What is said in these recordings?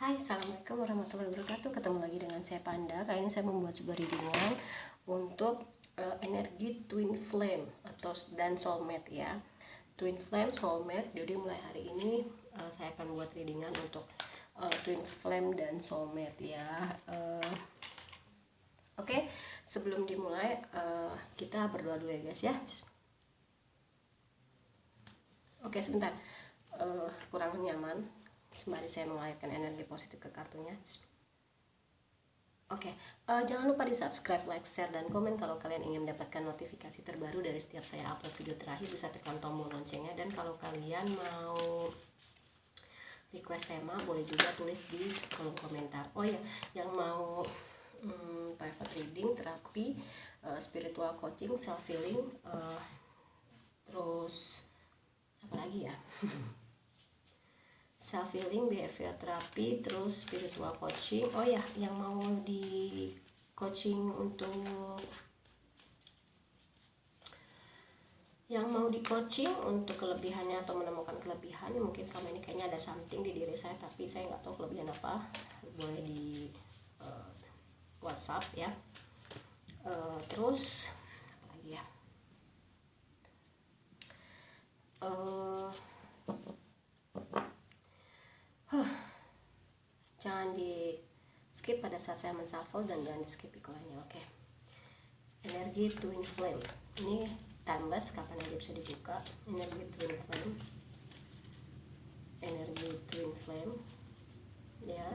Hai, assalamualaikum warahmatullahi wabarakatuh. Ketemu lagi dengan saya Panda. Kali ini saya membuat sebuah readingan untuk energi twin flame dan soulmate ya. Twin flame, soulmate. Jadi mulai hari ini saya akan buat readingan untuk twin flame dan soulmate ya. Oke, sebelum dimulai kita berdoa dulu ya guys ya. Oke, sebentar. Kurang nyaman. Sembari saya mengalirkan energi positif ke kartunya. Oke, jangan lupa di subscribe, like, share, dan komen kalau kalian ingin mendapatkan notifikasi terbaru dari setiap saya upload video terakhir. Bisa tekan tombol loncengnya, dan kalau kalian mau request tema boleh juga tulis di kolom komentar. Oh ya, yang mau private reading, terapi, spiritual coaching, self healing, terus apa lagi ya? Self healing, behavior therapy, terus spiritual coaching. Oh ya, yang mau di coaching untuk kelebihannya atau menemukan kelebihan, mungkin selama ini kayaknya ada something di diri saya tapi saya nggak tahu kelebihan apa, boleh di WhatsApp ya. Terus apa lagi ya? Jangan di skip pada saat saya menshuffle dan jangan di skip iklannya. Oke. Energi twin flame ini timeless, kapan aja bisa dibuka. Energi twin flame ya.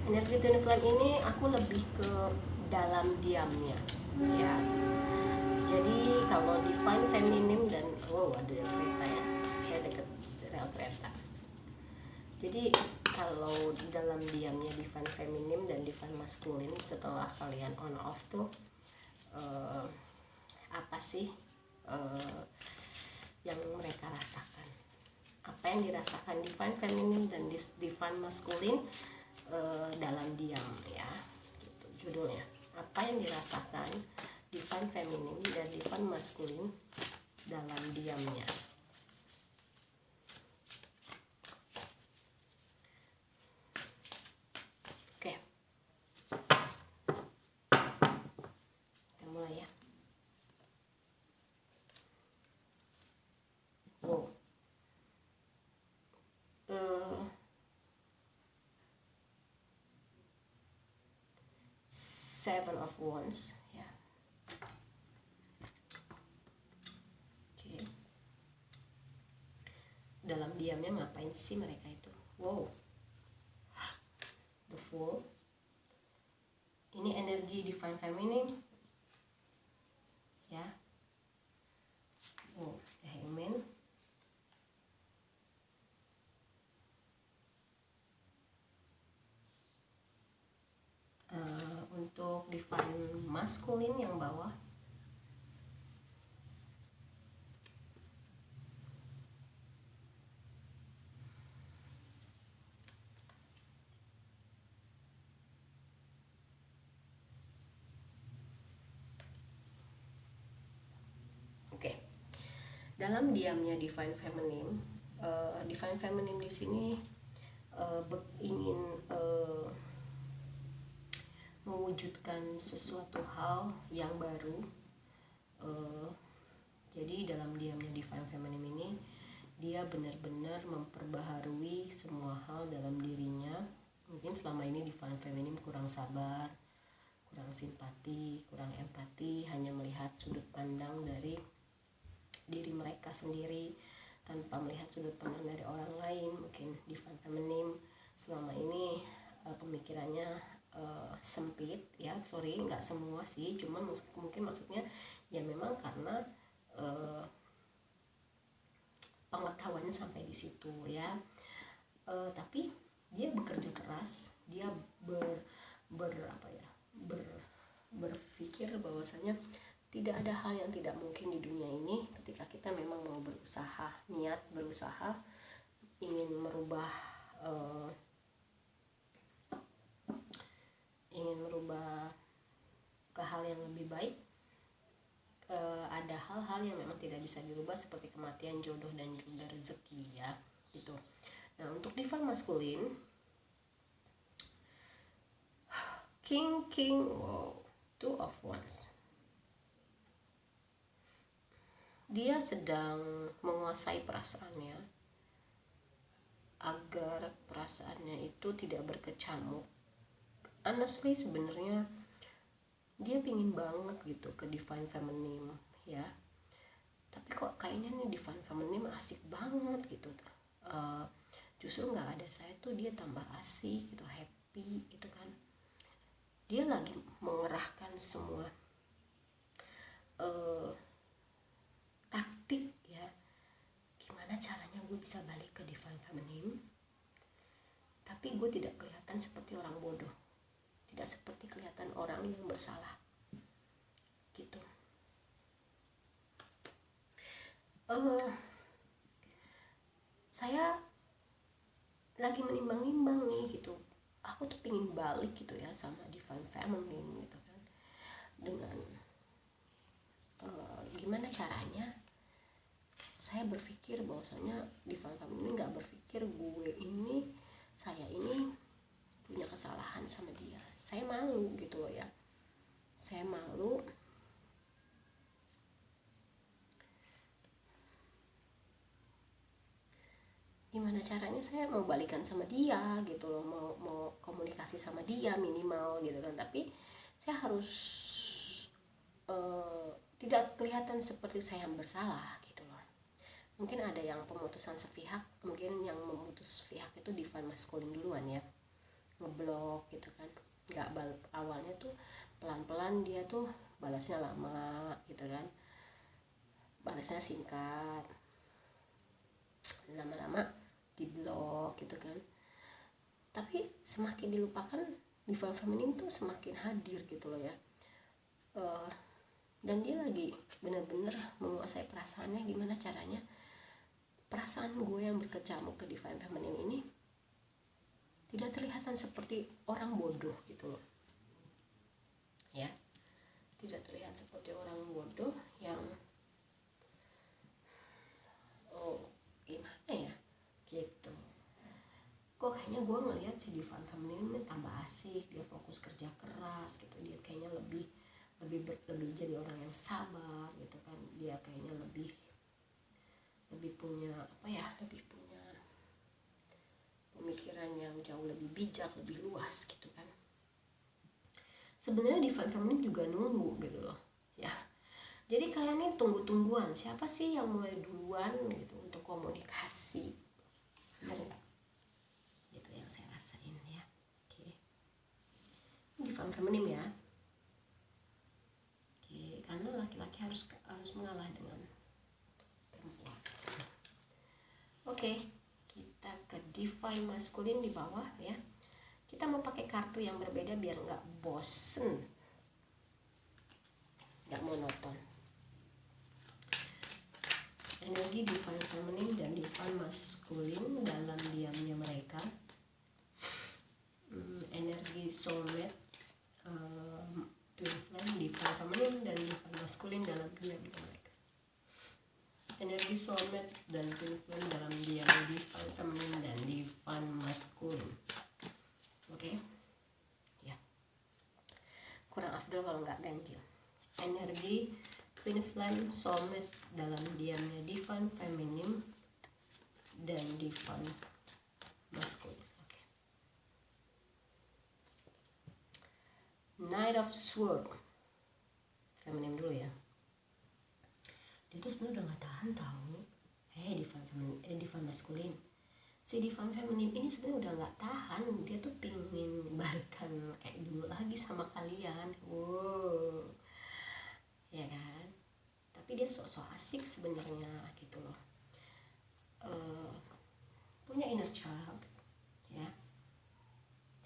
Energi twin flame ini aku lebih ke dalam diamnya ya. Jadi kalau divine feminine dan ada kereta ya, saya deket rel kereta. Jadi kalau di dalam diamnya divine feminine dan divine masculine, setelah kalian on off tuh apa sih yang mereka rasakan? Apa yang dirasakan divine feminine dan divine masculine dalam diam ya, gitu judulnya. Apa yang dirasakan divine feminine dan divine masculine dalam diamnya. Oke, kita mulai ya. Seven of Wands ya. Oke. Dalam diamnya ngapain sih mereka itu? The Fool. Ini energi divine feminine ya. The Hangman. Untuk divine masculine yang bawah, oke. Dalam diamnya divine feminine, divine feminine di sini ingin mewujudkan sesuatu hal yang baru. Jadi dalam diamnya divine feminine ini, dia benar-benar memperbaharui semua hal dalam dirinya. Mungkin selama ini divine feminine kurang sabar, kurang simpati, kurang empati, hanya melihat sudut pandang dari diri mereka sendiri tanpa melihat sudut pandang dari orang lain. Mungkin divine feminine selama ini pemikirannya sempit ya. Nggak semua sih, cuman mungkin maksudnya ya memang karena pengetahuannya sampai di situ ya. Tapi dia bekerja keras, dia berpikir bahwasanya tidak ada hal yang tidak mungkin di dunia ini ketika kita memang mau berusaha, niat berusaha ingin merubah ke hal yang lebih baik. ada hal-hal yang memang tidak bisa dirubah seperti kematian, jodoh, dan juga rezeki ya gitu. Nah untuk divine maskulin, king, wow, two of wands, dia sedang menguasai perasaannya agar perasaannya itu tidak berkecamuk. Honestly sebenarnya dia pingin banget gitu ke divine feminine ya, tapi kok kayaknya nih divine feminine asik banget gitu. Justru nggak ada saya tuh dia tambah asik gitu, happy gitu kan. Dia lagi mengerahkan semua taktik ya, gimana caranya gue bisa balik ke divine feminine tapi gue tidak kelihatan seperti orang bodoh, tidak seperti kelihatan orang yang bersalah gitu. Saya lagi menimbang-nimbang nih gitu, aku tuh pingin balik gitu ya sama divine feminine gitu kan, dengan gimana caranya. Saya berpikir bahwasanya divine feminine nggak berpikir saya ini punya kesalahan sama dia. Saya malu gitu loh ya, saya malu gimana caranya saya mau balikan sama dia gitu loh, mau komunikasi sama dia minimal gitu kan, tapi saya harus tidak kelihatan seperti saya yang bersalah gitu loh. Mungkin ada yang pemutusan sepihak, mungkin yang memutus sepihak itu divine masculine duluan ya, ngeblok gitu kan, nggak awalnya tuh pelan-pelan dia tuh balasnya lama gitu kan, balasnya singkat, lama-lama diblok gitu kan. Tapi semakin dilupakan divine feminine tuh semakin hadir gitu loh ya. Dan dia lagi benar-benar menguasai perasaannya. Gimana caranya perasaan gue yang berkecamuk ke divine feminine ini tidak terlihatan seperti orang bodoh gitu loh ya, tidak terlihat seperti orang bodoh yang gimana ya gitu. Kok kayaknya gue ngelihat si divine feminine ini tambah asik, dia fokus kerja keras gitu, dia kayaknya lebih jadi orang yang sabar gitu kan, dia kayaknya lebih punya lebih punya pemikiran yang jauh lebih bijak, lebih luas gitu kan. Sebenarnya divine feminine juga nunggu gitu loh ya. Jadi kalian nih tunggu-tungguan siapa sih yang mulai duluan gitu untuk komunikasi, benar nggak? Gitu yang saya rasain ya. Oke. Divine feminine ya. Oke, karena laki-laki harus mengalah dengan perempuan. Oke, kita ke divine masculine di bawah ya. Kita mau pakai kartu yang berbeda biar nggak bosen, nggak monoton. Energi divine feminine dan divine masculine dalam diamnya mereka. Energi soulmate, twin flame, divine feminine dan divine masculine dalam diamnya mereka. Energi soulmate dan twin flame dalam diam divine feminine dan divine masculine. Oke, ya kurang afdol kalau nggak ganjil. Energi twin flame soulmate dalam diamnya divine feminine dan divine masculine. Okay. Knight of Sword feminine dulu ya. Dia tuh sebenarnya udah nggak tahan tahu. Divine feminine, divine masculine. Si divine feminine ini sebenarnya udah nggak tahan, dia tuh pingin balikan kayak dulu lagi sama kalian. Wow, ya kan? Tapi dia sok-sok asik sebenarnya gitu loh. Punya inner child ya,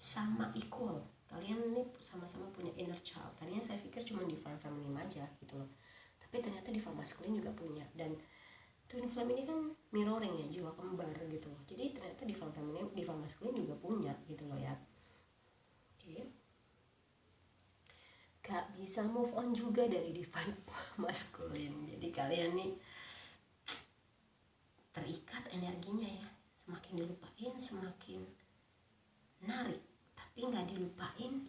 sama equal. Kalian nih sama-sama punya inner child. Tadinya saya pikir cuma divine feminine aja gitu loh, tapi ternyata divine masculine juga punya. Dan twin flame ini kan mirroring ya, jiwa kembar gitu loh. Jadi ternyata divine feminine, divine masculine juga punya gitu loh ya. Oke. gak bisa move on juga dari divine maskulin. Jadi kalian nih terikat energinya ya, semakin dilupain semakin narik, tapi nggak dilupain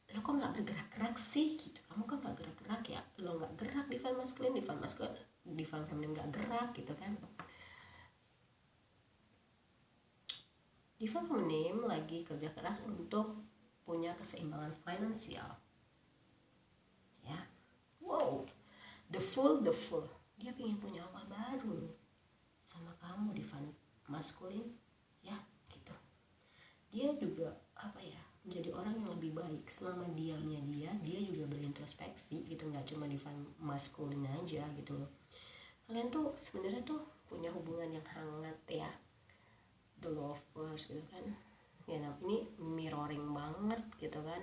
lo kok nggak bergerak-gerak sih gitu, kamu kan nggak gerak-gerak ya, lo nggak gerak divine maskulin divine feminine nggak gerak gitu kan. Divine feminine lagi kerja keras untuk punya keseimbangan finansial ya. Wow, the full dia ingin punya awal baru sama kamu divine maskulin ya gitu. Dia juga apa ya, menjadi orang yang lebih baik selama diamnya dia juga berintrospeksi gitu, nggak cuma divine maskulin aja gitu loh. Kalian tuh sebenarnya tuh punya hubungan yang hangat ya, the lovers gitu kan ya. Nah, ini mirroring banget gitu kan,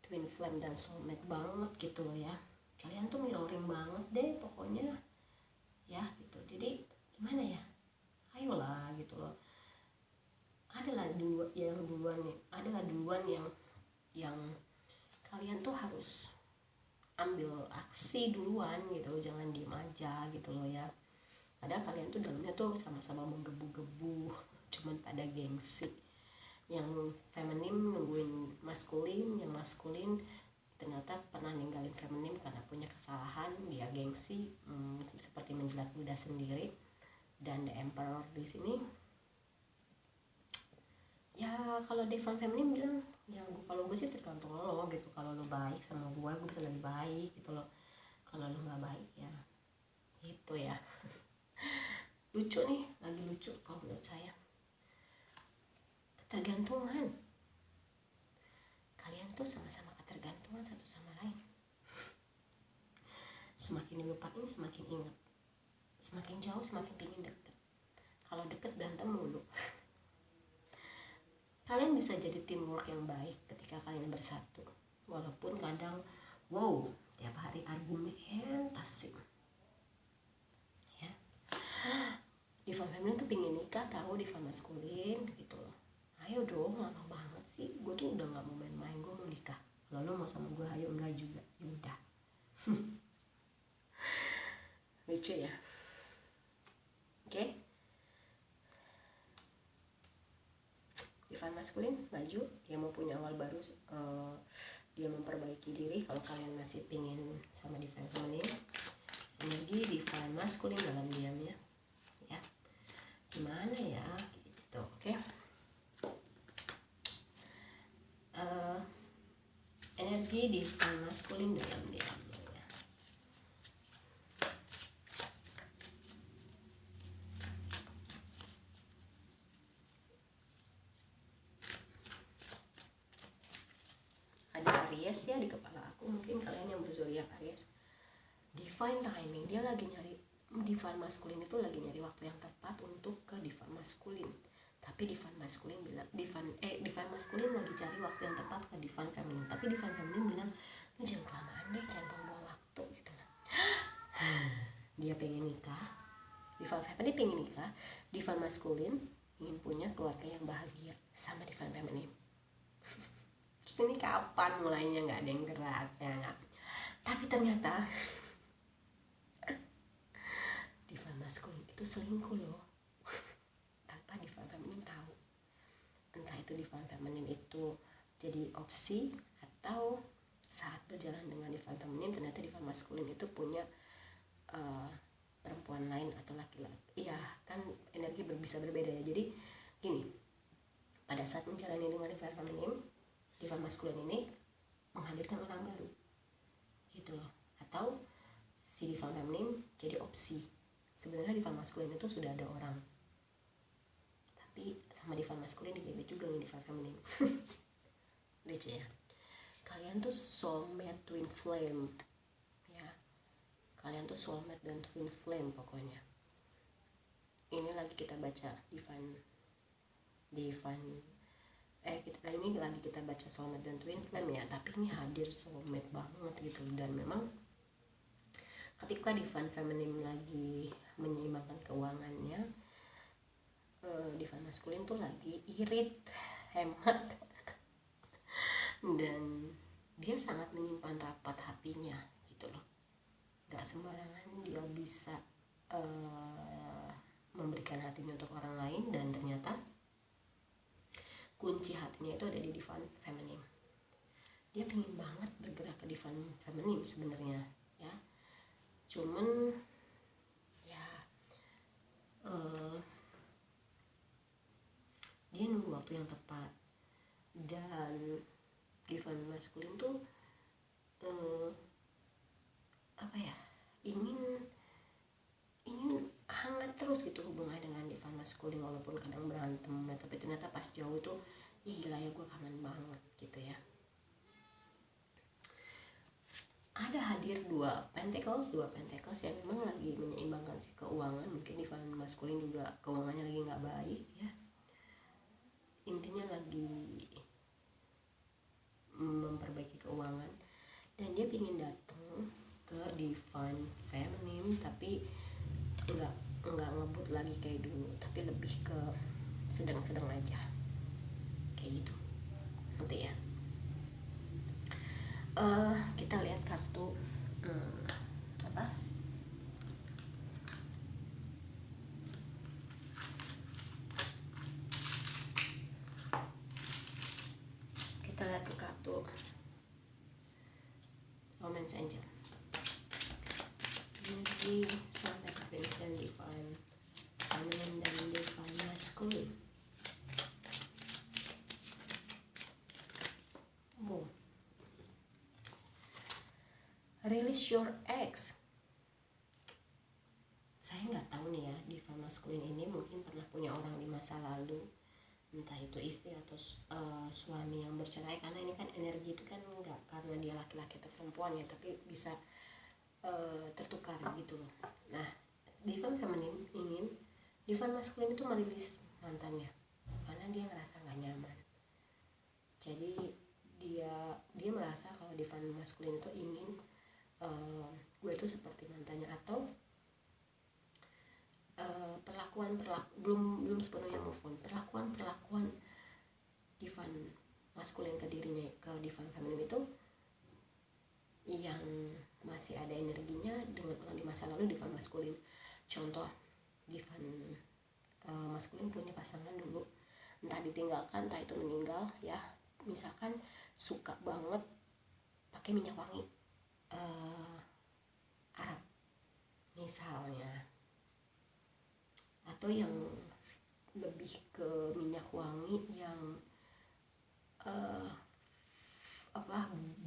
twin flame dan soulmate banget gitu loh ya. Kalian tuh mirroring banget deh pokoknya ya gitu. Jadi gimana ya, ayolah gitu loh. Adalah duluan yang kalian tuh harus ambil aksi duluan gitu loh, jangan diem aja gitu loh ya. Padahal kalian tuh dalamnya tuh sama-sama menggebu-gebu, cuman pada gengsi. Yang feminim nungguin maskulin, yang maskulin ternyata pernah ninggalin feminim karena punya kesalahan, dia gengsi, seperti menjilat ludah sendiri. Dan the emperor di sini ya, kalau divine feminine bilang ya kalau gue sih tergantung lo gitu. Kalau lo baik sama gue bisa lebih baik gitu loh. Kalau lo nggak baik ya itu ya. Lucu nih, lagi lucu kalau menurut saya, ketergantungan. Kalian tuh sama-sama ketergantungan satu sama lain. Semakin dilupain semakin ingat, semakin jauh semakin pingin deket. Kalau deket berantem mulu. Kalian bisa jadi teamwork yang baik ketika kalian bersatu, walaupun kadang wow tiap hari argumentas sih ya. Divine feminine tuh pingin nikah tahu divine maskulin gitu loh. Ayo dong, lama banget sih, gue tuh udah nggak mau main-main, gue mau nikah. Kalau lo mau sama gue ayo, enggak juga, ya udah. Lucu ya. Oke. Divine maskulin maju, dia mau punya awal baru, dia memperbaiki diri. Kalau kalian masih pingin sama divine feminine, energi divine maskulin dalam diamnya ya, gimana ya gitu. Oke. Energi divine maskulin dalam diamnya. Aries ya di kepala aku, mungkin kalian yang berzodiak Aries. Divine timing, dia lagi nyari divine maskulin, itu lagi nyari waktu yang tepat untuk ke divine maskulin. Tapi divine maskulin bilang divine maskulin lagi cari waktu yang tepat ke divine feminine. Tapi divine feminine bilang lu jangan kelamaan deh, jangan buang waktu gitu lah. Dia pengen nikah, divine feminine pengen nikah, divine maskulin ingin punya keluarga yang bahagia sama divine feminine. Ini kapan mulainya, nggak ada yang gerak ya nggak. Tapi ternyata divine maskulin itu selingkuh loh, tanpa divine feminine tahu. Entah itu divine feminine itu jadi opsi, atau saat berjalan dengan divine feminine ternyata divine maskulin itu punya perempuan lain atau laki-laki. Iya kan, energi bisa berbeda ya. Jadi gini, pada saat menjalani dengan divine feminine, divine maskulin ini menghadirkan orang baru gitu loh, atau si divine feminine jadi opsi. Sebenarnya divine maskulin itu sudah ada orang, tapi sama divine maskulin dibebet juga nih divine feminine. Lucu ya. Kalian tuh soulmate twin flame ya, kalian tuh soulmate dan twin flame pokoknya. Ini lagi kita baca kita ini lagi kita baca soulmate dan twin flame ya, tapi ini hadir soulmate banget gitu. Dan memang ketika divine feminine lagi menyeimbangkan keuangannya, divine maskulin tuh lagi irit hemat dan dia sangat menyimpan rapat hatinya gitu loh. Gak sembarangan dia bisa memberikan hatinya untuk orang lain, dan ternyata kunci hatinya itu ada di divine feminine. Dia pengen banget bergerak ke divine feminine sebenarnya ya, cuman ya dia nunggu waktu yang tepat. Dan divine masculine tuh ingin hangat terus gitu hubungannya dengan divine masculine, walaupun kadang berantem ya, tapi ternyata pas jauh itu gila ya, gue kangen banget gitu ya. Ada hadir dua pentacles yang memang lagi menyeimbangkan si keuangan. Mungkin divine masculine juga keuangannya lagi nggak baik ya, intinya lagi memperbaiki keuangan, dan dia ingin datang ke divine feminine, tapi enggak ngebut lagi kayak dulu, tapi lebih ke sedang-sedang aja kayak gitu nanti ya. Kita lihat kartu kita lihat ke kartu Romance Angel. Jadi sampai dan divine feminine dan divine masculine. Release your ex. Saya nggak tahu nih ya, divine masculine ini mungkin pernah punya orang di masa lalu, entah itu istri atau suami yang bercerai, karena ini kan energi itu kan nggak karena dia laki-laki atau perempuan ya, tapi bisa tertukar gitu loh. Nah, divine feminine ingin divine masculine itu merilis mantannya karena dia ngerasa nggak nyaman. Jadi dia merasa kalau divine masculine itu ingin gue itu seperti mantannya, atau perlakuan belum sepenuhnya move on, perlakuan divine masculine ke dirinya, ke divine feminine itu yang masih ada energinya dengan orang di masa lalu divine masculine. Contoh, divine masculine punya pasangan dulu, entah ditinggalkan entah itu meninggal ya, misalkan suka banget pakai minyak wangi Arab misalnya, atau yang lebih ke minyak wangi yang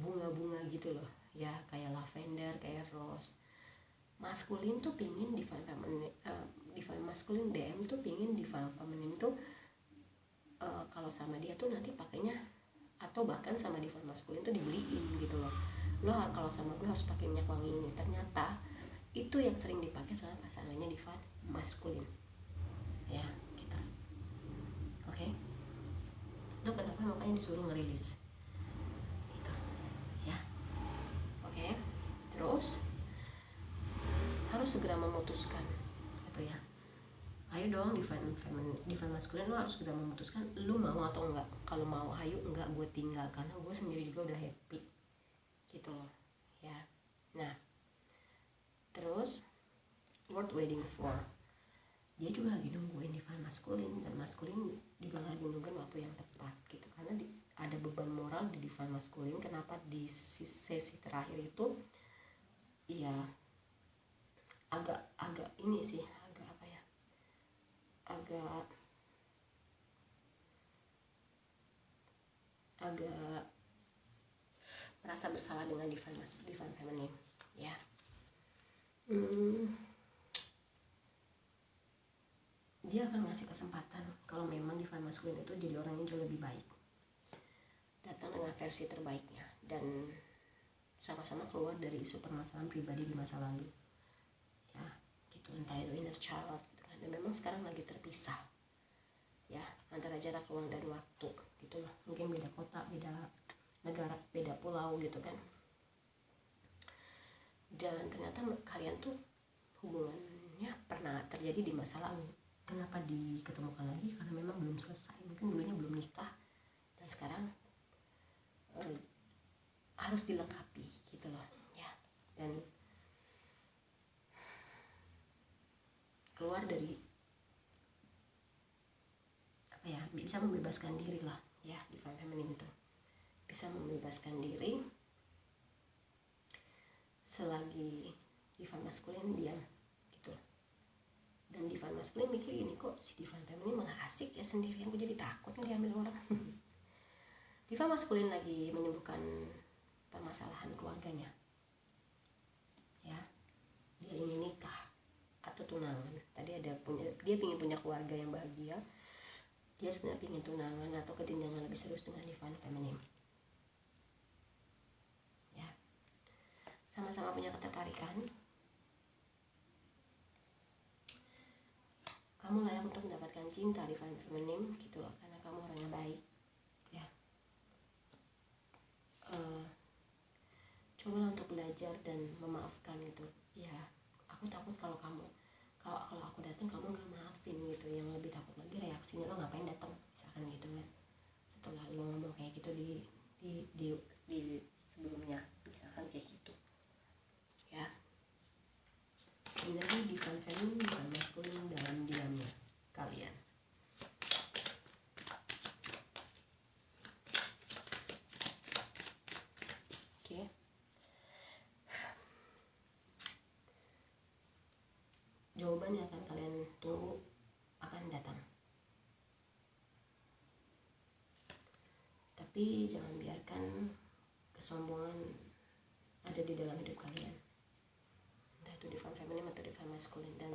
bunga-bunga gitu loh ya, kayak lavender, kayak rose. Maskulin tuh pingin divine feminine, divine maskulin DM tuh pingin divine feminine tuh kalau sama dia tuh nanti pakainya, atau bahkan sama divine maskulin tuh dibeliin gitu loh, lo kalau sama gue harus pakai minyak wangi ini. Ternyata itu yang sering dipakai sama pasangannya divine maskulin ya gitu. Oke. Lo kenapa makanya disuruh ngerilis gitu ya. Oke. Terus harus segera memutuskan gitu ya. Ayo dong divine maskulin, lo harus segera memutuskan lo mau atau enggak. Kalau mau ayo, enggak gue tinggal, karena gue sendiri juga udah happy gitu loh ya. Nah terus worth waiting for, dia juga lagi nungguin divine maskulin, dan maskulin juga lagi nungguin waktu yang tepat gitu, karena ada beban moral di divine maskulin. Kenapa di sesi terakhir itu ya agak ini sih, agak merasa bersalah dengan divine feminine ya. Dia akan ngasih kesempatan kalau memang divine masculine itu jadi orang yang jauh lebih baik, datang dengan versi terbaiknya, dan sama-sama keluar dari isu permasalahan pribadi di masa lalu ya gitu, entah itu inner child gitu kan. Dan memang sekarang lagi terpisah ya, antara jarak ruang dan waktu gitu loh, mungkin beda kota, beda negara, beda pulau gitu kan. Dan ternyata kalian tuh hubungannya pernah terjadi di masa lalu. Kenapa diketemukan lagi? Karena memang belum selesai, mungkin dulunya belum nikah dan sekarang harus dilengkapi gitu loh ya, dan keluar dari apa ya, bisa membebaskan diri lah ya. Divine Feminine itu bisa membebaskan diri, selagi Divine Masculine diam gitu. Dan Divine Masculine mikir gini, kok si Divine Feminine malah asik ya sendirian, gue jadi takut nih diambil orang. Divine Masculine lagi menyembuhkan permasalahan keluarganya ya, dia ingin nikah atau tunangan. Tadi dia ingin punya keluarga yang bahagia, dia sebenarnya ingin tunangan atau kejenjangan lebih serius dengan Divine Feminine ya. Sama-sama punya ketertarikan, kamu layak untuk mendapatkan cinta Divine Feminine gitu loh, karena kamu orang yang baik ya. Cobalah untuk belajar dan memaafkan gitu ya. Aku takut kalau aku datang kamu gak maafin gitu. Yang lebih takut lagi reaksinya, lo ngapain datang misalkan gitu kan, setelah lo ngomong kayak gitu di sebelumnya misalkan kayak gitu ya. Sebenarnya Divine Feminine bukan maskulin dalam diamnya kalian. Oke. Jawaban yang akan kalian tunggu akan datang. Tapi jangan biarkan kesombongan ada di dalam hidup kalian, entah itu Divine Feminine atau Divine Masculine. Dan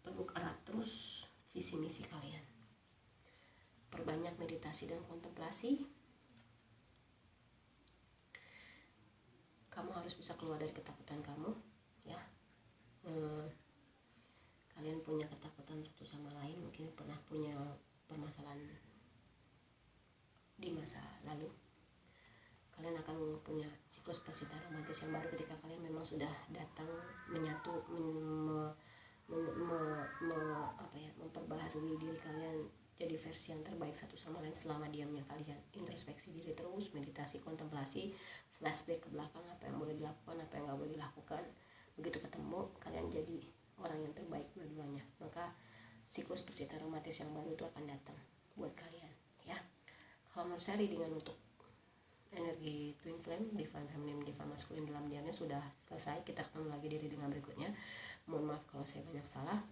peluk erat terus visi misi kalian, perbanyak meditasi dan kontemplasi. Kamu harus bisa keluar dari ketakutan kamu ya. Kalian punya ketakutan satu sama lain, mungkin pernah punya permasalahan di masa lalu. Kalian akan punya siklus percintaan romantis yang baru ketika kalian memang sudah datang menyatu, memperbaharui diri kalian jadi versi yang terbaik satu sama lain. Selama diamnya kalian introspeksi diri terus, meditasi, kontemplasi, flashback ke belakang, apa yang boleh dilakukan, apa yang gak boleh dilakukan. Begitu ketemu, kalian jadi orang yang terbaik dua-duanya, maka siklus percintaan romantis yang baru itu akan datang buat kalian ya. Kalau menurut saya readingan untuk energi Twin Flame, Divine Feminine, Divine Masculine dalam diamnya sudah selesai. Kita ketemu lagi di readingan berikutnya. Mohon maaf kalau saya banyak salah.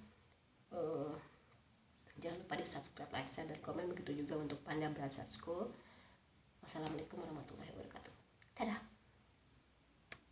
Jangan lupa di subscribe, like, share, dan komen. Begitu juga untuk Panda Brassard School. Wassalamualaikum warahmatullahi wabarakatuh.